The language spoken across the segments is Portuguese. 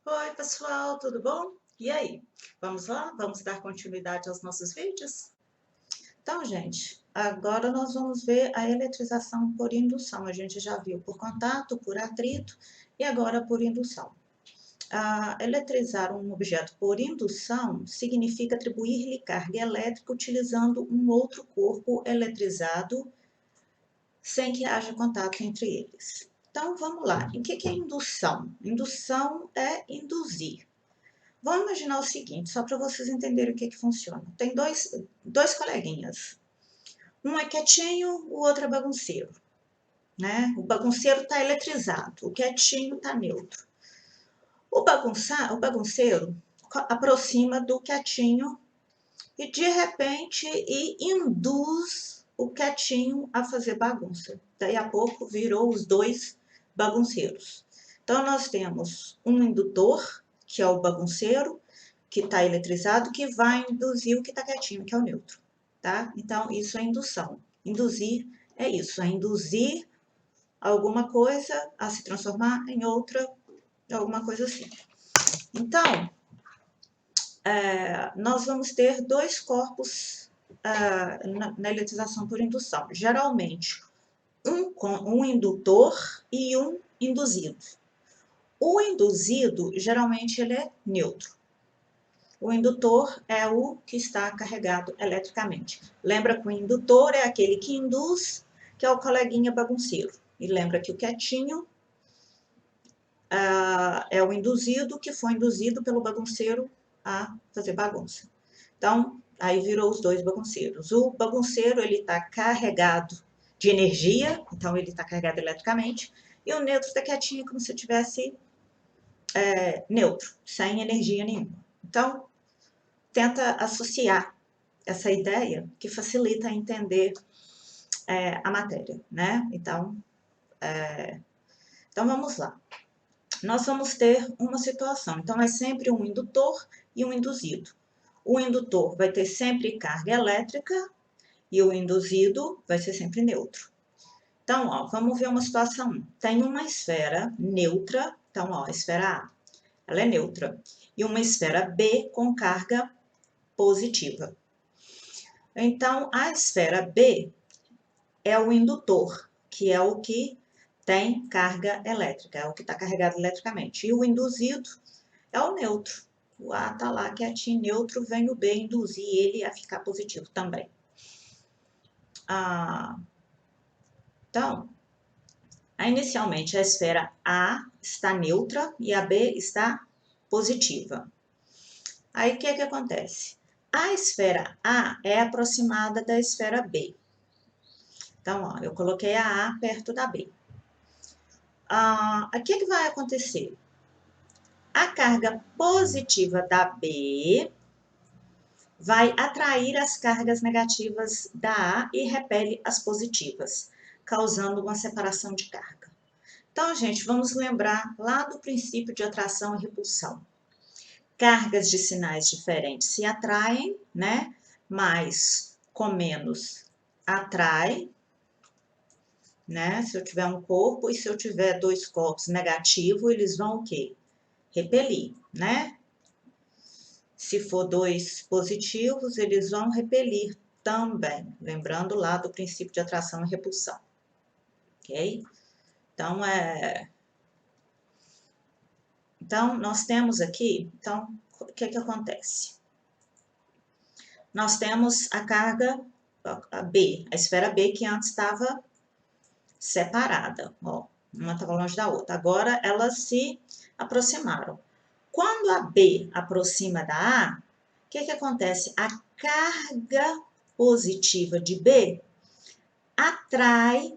Oi, pessoal, tudo bom? E aí? Vamos lá? Vamos dar continuidade aos nossos vídeos? Então, gente, agora nós vamos ver a eletrização por indução. A gente já viu por contato, por atrito e agora por indução. Eletrizar um objeto por indução significa atribuir-lhe carga elétrica utilizando um outro corpo eletrizado sem que haja contato entre eles. Então, vamos lá. O que é indução? Indução é induzir. Vamos imaginar o seguinte, só para vocês entenderem o que funciona. Tem dois coleguinhas. Um é quietinho, o outro é bagunceiro. Né? O bagunceiro está eletrizado, o quietinho está neutro. O bagunceiro aproxima do quietinho e de repente induz o quietinho a fazer bagunça. Daí a pouco virou os dois bagunceiros. Então nós temos um indutor, que é o bagunceiro, que está eletrizado, que vai induzir o que está quietinho, que é o neutro, tá? Então, isso é indução. Induzir é isso, é induzir alguma coisa a se transformar em outra, alguma coisa assim. Então, nós vamos ter dois corpos na eletrização por indução. Geralmente, um indutor e um induzido. O induzido, geralmente, ele é neutro. O indutor é o que está carregado eletricamente. Lembra que o indutor é aquele que induz, que é o coleguinha bagunceiro. E lembra que o quietinho é o induzido, que foi induzido pelo bagunceiro a fazer bagunça. Então, aí virou os dois bagunceiros. O bagunceiro, ele está carregado de energia, então ele está carregado eletricamente, e o neutro está quietinho, como se tivesse neutro, sem energia nenhuma. Então, tenta associar essa ideia que facilita entender a matéria, né? Então vamos lá. Nós vamos ter uma situação. Então, é sempre um indutor e um induzido. O indutor vai ter sempre carga elétrica e o induzido vai ser sempre neutro. Então, ó, vamos ver uma situação. Tem uma esfera neutra. Então, ó, a esfera A, ela é neutra. E uma esfera B com carga positiva. Então, a esfera B é o indutor, que é o que tem carga elétrica, é o que está carregado eletricamente. E o induzido é o neutro. O A está lá quietinho, neutro, vem o B induzir ele a ficar positivo também. Então, inicialmente a esfera A está neutra e a B está positiva. Aí o que acontece? A esfera A é aproximada da esfera B. Então, ó, eu coloquei a A perto da B. O que vai acontecer? A carga positiva da B vai atrair as cargas negativas da A e repele as positivas, causando uma separação de carga. Então, gente, vamos lembrar lá do princípio de atração e repulsão. Cargas de sinais diferentes se atraem, né? Mais com menos atrai, né? Se eu tiver um corpo e se eu tiver dois corpos negativos, eles vão o quê? Repelir, né? Se for dois positivos, eles vão repelir também, lembrando lá do princípio de atração e repulsão, ok? Então, nós temos aqui, o que acontece? Nós temos a carga a B, a esfera B, que antes estava separada, ó, uma estava longe da outra. Agora, elas se aproximaram. Quando a B aproxima da A, o que acontece? A carga positiva de B atrai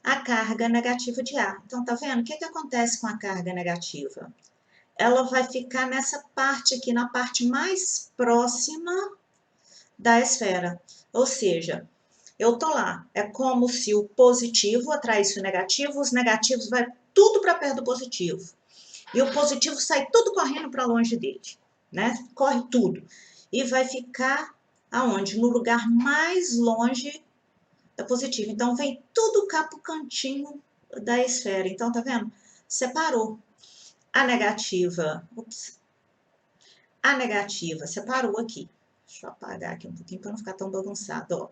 a carga negativa de A. Então, tá vendo? O que acontece com a carga negativa? Ela vai ficar nessa parte aqui, na parte mais próxima da esfera. Ou seja, eu tô lá, é como se o positivo atraísse o negativo, os negativos vai tudo para perto do positivo. E o positivo sai tudo correndo para longe dele, né? Corre tudo. E vai ficar aonde? No lugar mais longe da positiva. Então, vem tudo cá pro cantinho da esfera. Então, tá vendo? Separou. a negativa, a negativa separou aqui. Deixa eu apagar aqui um pouquinho para não ficar tão bagunçado, ó.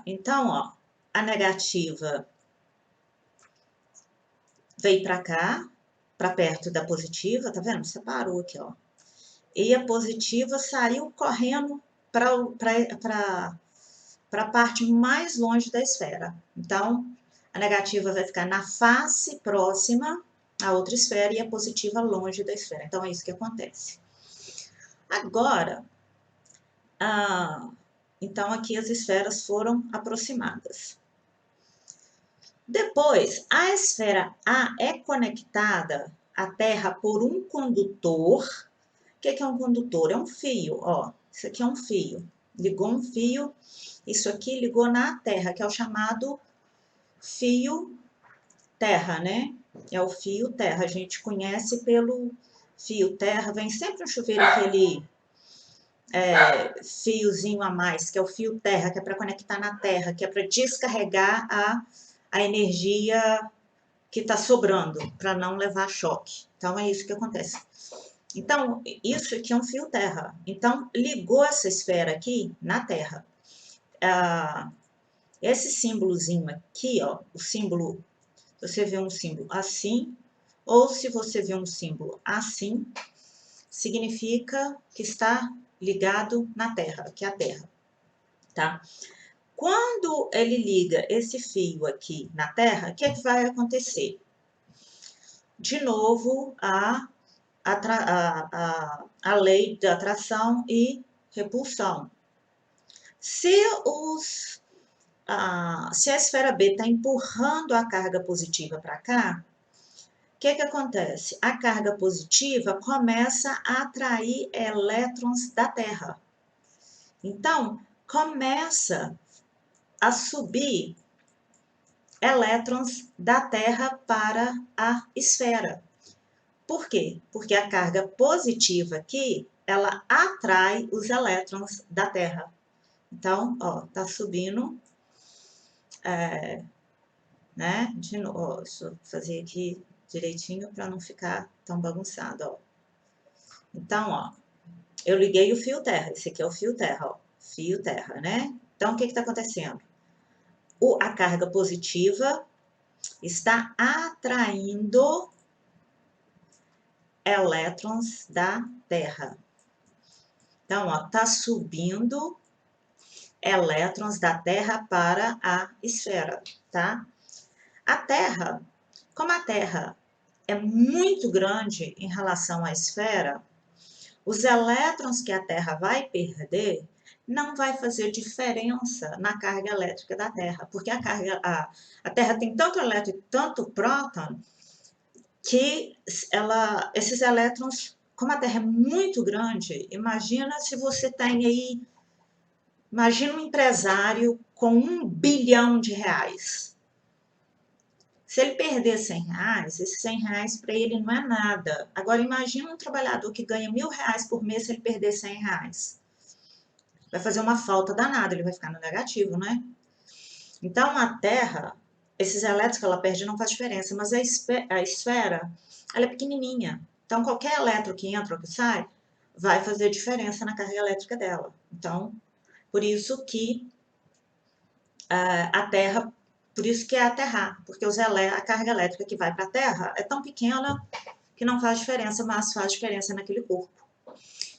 Então, ó, a negativa veio para cá, para perto da positiva, tá vendo? Separou aqui, ó. E a positiva saiu correndo para a parte mais longe da esfera. Então, a negativa vai ficar na face próxima à outra esfera e a positiva longe da esfera. Então, é isso que acontece. Agora, então aqui as esferas foram aproximadas. Depois, a esfera A é conectada à Terra por um condutor. O que é um condutor? É um fio, ó. Isso aqui é um fio. Ligou um fio, isso aqui ligou na Terra, que é o chamado fio terra, né? É o fio terra. A gente conhece pelo fio terra. Vem sempre no chuveiro aquele fiozinho a mais, que é o fio terra, que é para conectar na Terra, que é para descarregar a energia que está sobrando, para não levar choque. Então, é isso que acontece. Então, isso aqui é um fio terra. Então, ligou essa esfera aqui na Terra. Esse símbolozinho aqui, ó, o símbolo, você vê um símbolo assim, ou se você vê um símbolo assim, significa que está ligado na Terra, que é a Terra, tá? Quando ele liga esse fio aqui na Terra, o que é que vai acontecer? De novo, a lei da atração e repulsão. Se a esfera B está empurrando a carga positiva para cá, o que acontece? A carga positiva começa a atrair elétrons da Terra. Então, começa a subir elétrons da Terra para a esfera. Por quê? Porque a carga positiva aqui, ela atrai os elétrons da Terra. Então, ó, tá subindo, né? De novo, ó, deixa eu fazer aqui direitinho para não ficar tão bagunçado, ó. Então, ó, eu liguei o fio terra, esse aqui é o fio terra, ó, fio terra, né? Então, o que está acontecendo? A carga positiva está atraindo elétrons da Terra. Então, ó, tá subindo elétrons da Terra para a esfera, tá? A Terra, como a Terra é muito grande em relação à esfera, os elétrons que a Terra vai perder não vai fazer diferença na carga elétrica da Terra, porque a Terra tem tanto elétron e tanto próton que esses elétrons, como a Terra é muito grande, imagina se você tem aí, imagina um empresário com R$1 bilhão. Se ele perder R$100, esses R$100 para ele não é nada. Agora, imagina um trabalhador que ganha R$1.000 por mês se ele perder R$100. Vai fazer uma falta danada, ele vai ficar no negativo, né? Então, a Terra, esses elétrons que ela perde não faz diferença, mas a esfera, ela é pequenininha. Então, qualquer elétron que entra ou que sai, vai fazer diferença na carga elétrica dela. Então, por isso que a Terra, por isso que é aterrar, porque a carga elétrica que vai para a Terra é tão pequena que não faz diferença, mas faz diferença naquele corpo.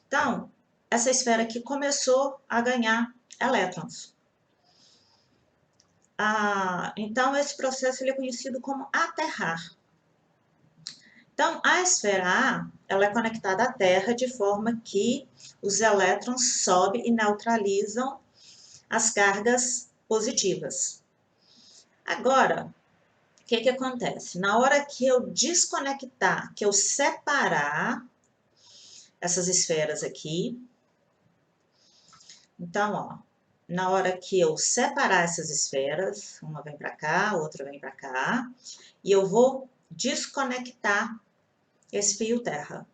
Então, essa esfera aqui começou a ganhar elétrons. Então, esse processo ele é conhecido como aterrar. Então, a esfera A, ela é conectada à Terra de forma que os elétrons sobem e neutralizam as cargas positivas. Agora, o que acontece? Na hora que eu desconectar, que eu separar essas esferas aqui, então, ó, na hora que eu separar essas esferas, uma vem para cá, outra vem para cá, e eu vou desconectar esse fio terra.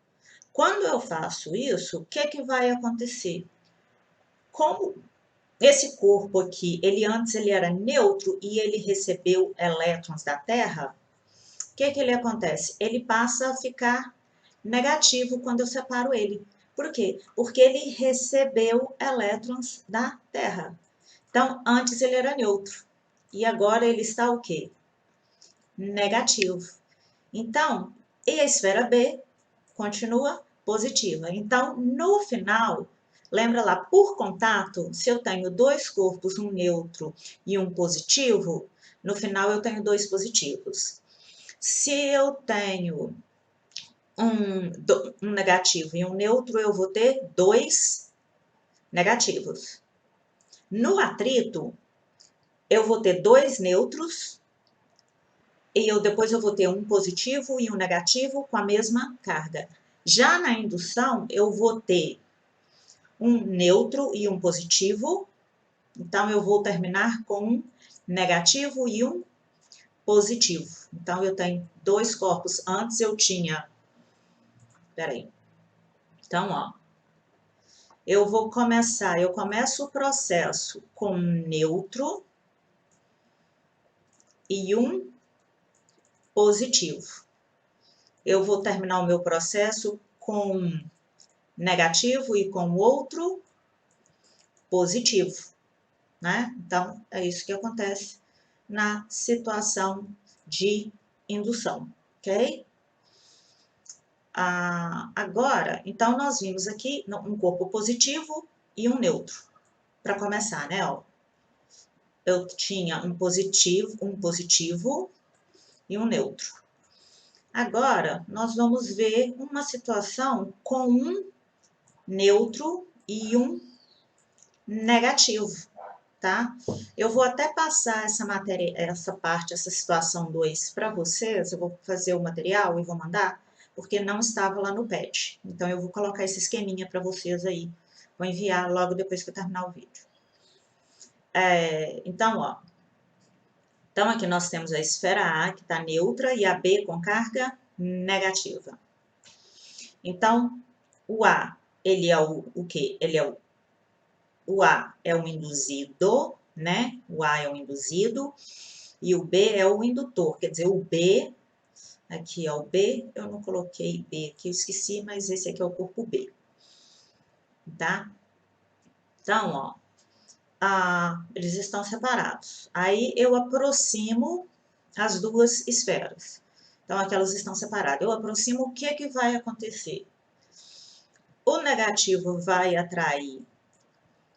Quando eu faço isso, o que vai acontecer? Como esse corpo aqui, antes ele era neutro e ele recebeu elétrons da Terra, que ele acontece? Ele passa a ficar negativo quando eu separo ele. Por quê? Porque ele recebeu elétrons da Terra. Então, antes ele era neutro. E agora ele está o quê? Negativo. Então, e a esfera B continua positiva. Então, no final, lembra lá, por contato, se eu tenho dois corpos, um neutro e um positivo, no final eu tenho dois positivos. Se eu tenho um negativo e um neutro, eu vou ter dois negativos. No atrito, eu vou ter dois neutros e depois eu vou ter um positivo e um negativo com a mesma carga. Já na indução, eu vou ter um neutro e um positivo, então eu vou terminar com um negativo e um positivo. Então, eu tenho dois corpos. Antes eu tinha... Peraí. Então, ó. Eu começo o processo com um neutro e um positivo. Eu vou terminar o meu processo com um negativo e com outro positivo, né? Então, é isso que acontece na situação de indução, ok? Agora, então, nós vimos aqui um corpo positivo e um neutro. Para começar, né? Ó, eu tinha um positivo e um neutro. Agora, nós vamos ver uma situação com um neutro e um negativo, tá? Eu vou até passar essa matéria, essa parte, essa situação 2 para vocês. Eu vou fazer o material e vou mandar, porque não estava lá no PET. Então, eu vou colocar esse esqueminha para vocês aí. Vou enviar logo depois que eu terminar o vídeo. Então, ó. Então, aqui nós temos a esfera A, que está neutra, e a B com carga negativa. Então, o A, ele é o quê? O A é o induzido, né? O A é o induzido, e o B é o indutor. Quer dizer, o B, aqui ó, o B, eu não coloquei B aqui, eu esqueci, mas esse aqui é o corpo B, tá? Então, ó, eles estão separados. Aí eu aproximo as duas esferas. Então, aqui elas estão separadas. Eu aproximo, o que vai acontecer? O negativo vai atrair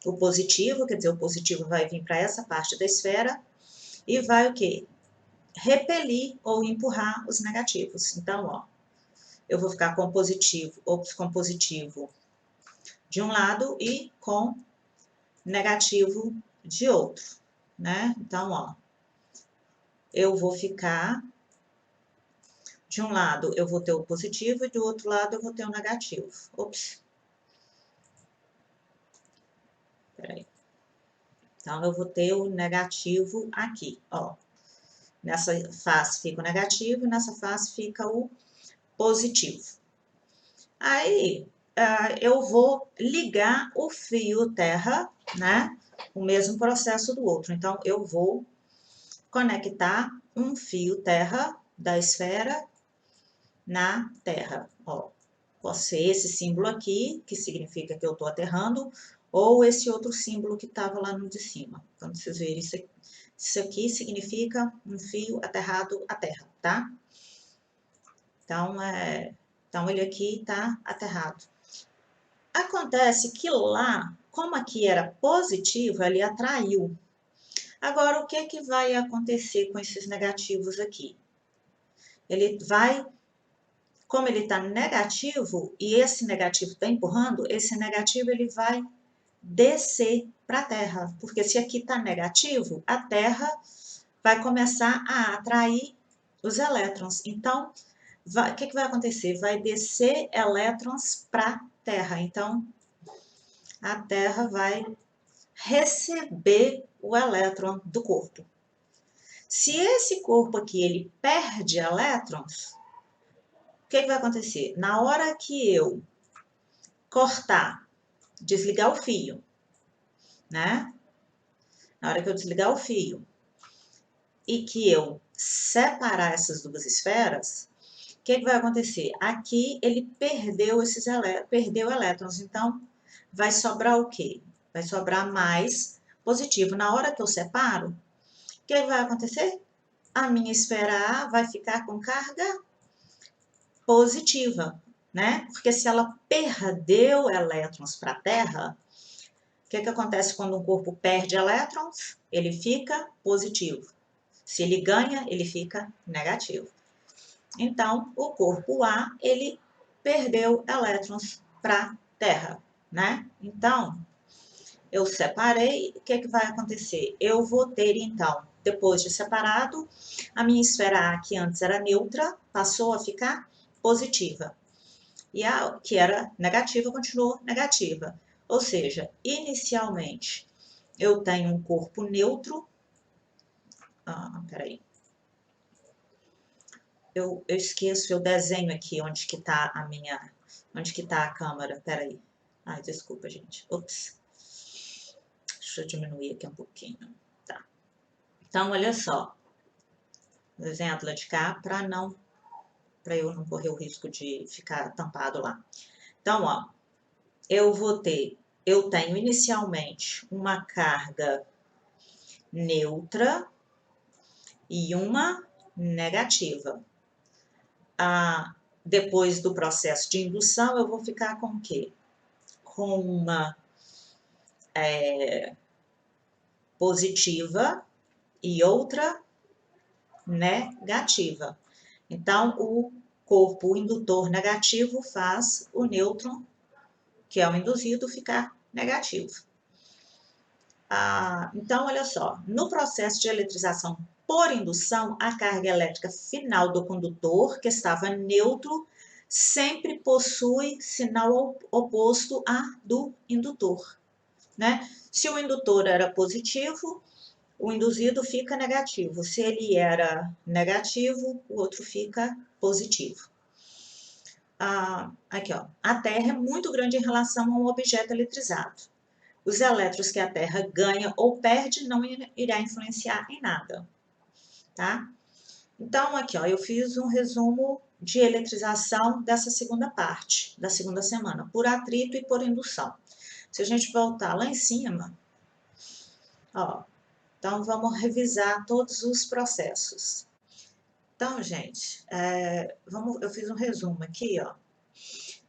o positivo, quer dizer, o positivo vai vir para essa parte da esfera e vai o quê? Repelir ou empurrar os negativos. Então, ó, eu vou ficar com positivo de um lado e com negativo de outro, né? Então, ó, eu vou ficar de um lado eu vou ter o positivo e do outro lado eu vou ter o negativo. Ops. Peraí. Então, eu vou ter o negativo aqui, ó. Nessa face fica o negativo e nessa face fica o positivo. Aí, eu vou ligar o fio terra, né? O mesmo processo do outro. Então, eu vou conectar um fio terra da esfera na terra, ó. Pode ser esse símbolo aqui, que significa que eu estou aterrando, ou esse outro símbolo que estava lá no de cima. Quando vocês verem isso aqui significa um fio aterrado à terra, tá? Então ele aqui está aterrado. Acontece que lá, como aqui era positivo, ele atraiu. Agora, o que vai acontecer com esses negativos aqui? Ele vai, como ele está negativo, e esse negativo está empurrando, esse negativo ele vai descer para a Terra. Porque se aqui está negativo, a Terra vai começar a atrair os elétrons. Então, o que vai acontecer? Vai descer elétrons para a Terra. Então, a Terra vai receber o elétron do corpo. Se esse corpo aqui ele perde elétrons, o que vai acontecer? Na hora que eu cortar, desligar o fio, né? Na hora que eu desligar o fio e que eu separar essas duas esferas, o que vai acontecer? Aqui ele perdeu perdeu elétrons, então vai sobrar o quê? Vai sobrar mais positivo. Na hora que eu separo, o que vai acontecer? A minha esfera A vai ficar com carga positiva, né? Porque se ela perdeu elétrons para a Terra, o que acontece quando um corpo perde elétrons? Ele fica positivo. Se ele ganha, ele fica negativo. Então, o corpo A, ele perdeu elétrons para a Terra, né? Então, eu separei, o que vai acontecer? Eu vou ter, então, depois de separado, a minha esfera A, que antes era neutra, passou a ficar positiva. E a que era negativa, continuou negativa. Ou seja, inicialmente, eu tenho um corpo neutro. Peraí. Eu esqueço, eu desenho aqui onde que tá a minha... Onde que tá a câmera, peraí. Ai, desculpa, gente. Ops. Deixa eu diminuir aqui um pouquinho. Tá. Então, olha só. Desenho ela de cá para eu não correr o risco de ficar tampado lá. Então, ó, eu tenho inicialmente uma carga neutra e uma negativa. Depois do processo de indução, eu vou ficar com o quê? Com uma positiva e outra negativa. Então, o corpo indutor negativo faz o nêutron, que é o induzido, ficar negativo. Então, olha só, no processo de eletrização por indução, a carga elétrica final do condutor, que estava neutro, sempre possui sinal oposto a do indutor, né? Se o indutor era positivo, o induzido fica negativo. Se ele era negativo, o outro fica positivo. Aqui, ó. A Terra é muito grande em relação a um objeto eletrizado. Os elétrons que a Terra ganha ou perde não irá influenciar em nada, tá? Então, aqui, ó, eu fiz um resumo de eletrização dessa segunda parte, da segunda semana, por atrito e por indução. Se a gente voltar lá em cima, ó, então vamos revisar todos os processos. Então, gente, eu fiz um resumo aqui, ó.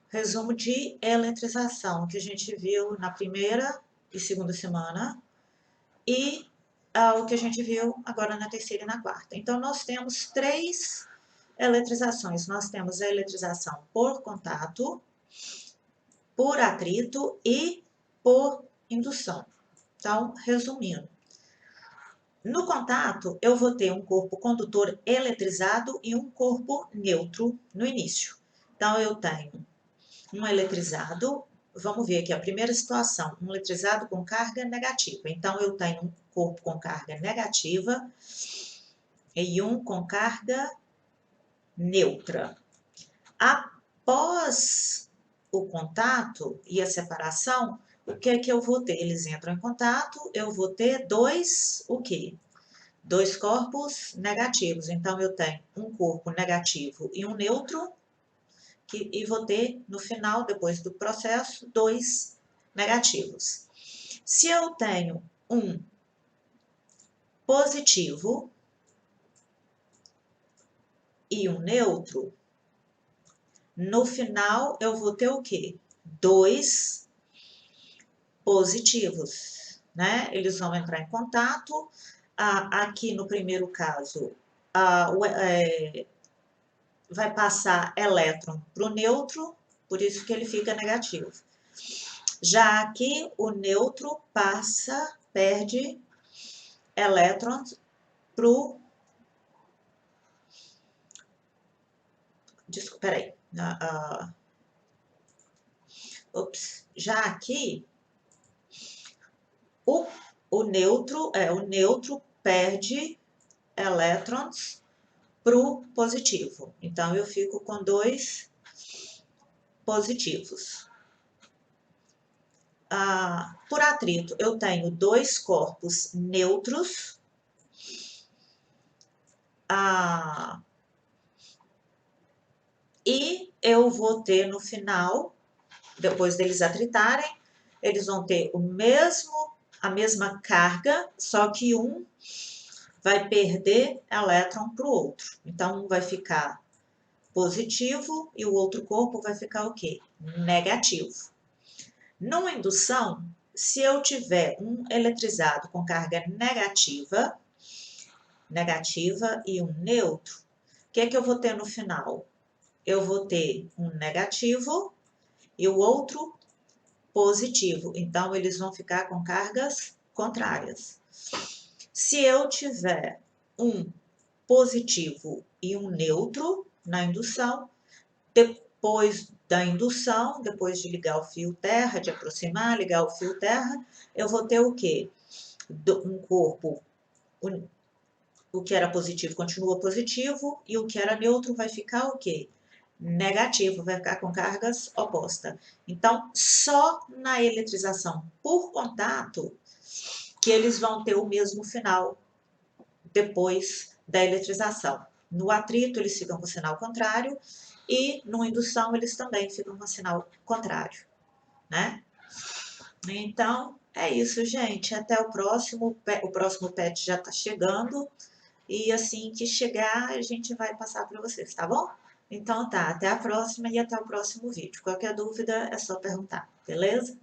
Resumo de eletrização, que a gente viu na primeira e segunda semana, e o que a gente viu agora na terceira e na quarta. Então, nós temos 3 eletrizações. Nós temos a eletrização por contato, por atrito e por indução. Então, resumindo. No contato, eu vou ter um corpo condutor eletrizado e um corpo neutro no início. Então, eu tenho um eletrizado, vamos ver aqui a primeira situação, um eletrizado com carga negativa. Então, eu tenho um corpo com carga negativa e um com carga neutra. Após o contato e a separação, o que é que eu vou ter? Eles entram em contato, eu vou ter o quê? 2 corpos negativos. Então, eu tenho um corpo negativo e um neutro, e vou ter, no final, depois do processo, 2 negativos. Se eu tenho um positivo e um neutro, no final eu vou ter o quê? 2 positivos, né? Eles vão entrar em contato. Aqui no primeiro caso, vai passar elétron para o neutro, por isso que ele fica negativo. Já aqui, o neutro perde elétrons para o... Desculpa, peraí. Já aqui, o neutro perde elétrons para o positivo. Então, eu fico com 2 positivos. Por atrito, eu tenho 2 corpos neutros E eu vou ter no final, depois deles atritarem, eles vão ter a mesma carga, só que um vai perder elétron para o outro. Então, um vai ficar positivo e o outro corpo vai ficar o quê? Negativo. Numa indução, se eu tiver um eletrizado com carga negativa e um neutro, o que é que eu vou ter no final? Eu vou ter um negativo e o outro positivo. Então, eles vão ficar com cargas contrárias. Se eu tiver um positivo e um neutro na indução, depois da indução, depois de ligar o fio terra, de aproximar, ligar o fio terra, eu vou ter o quê? Um corpo, o que era positivo continua positivo e o que era neutro vai ficar o quê? Negativo, vai ficar com cargas opostas. Então, só na eletrização por contato que eles vão ter o mesmo final depois da eletrização. No atrito, eles ficam com sinal contrário e no indução, eles também ficam com sinal contrário, né? Então, é isso, gente. Até o próximo PET já está chegando e assim que chegar, a gente vai passar para vocês, tá bom? Então tá, até a próxima e até o próximo vídeo. Qualquer dúvida é só perguntar, beleza?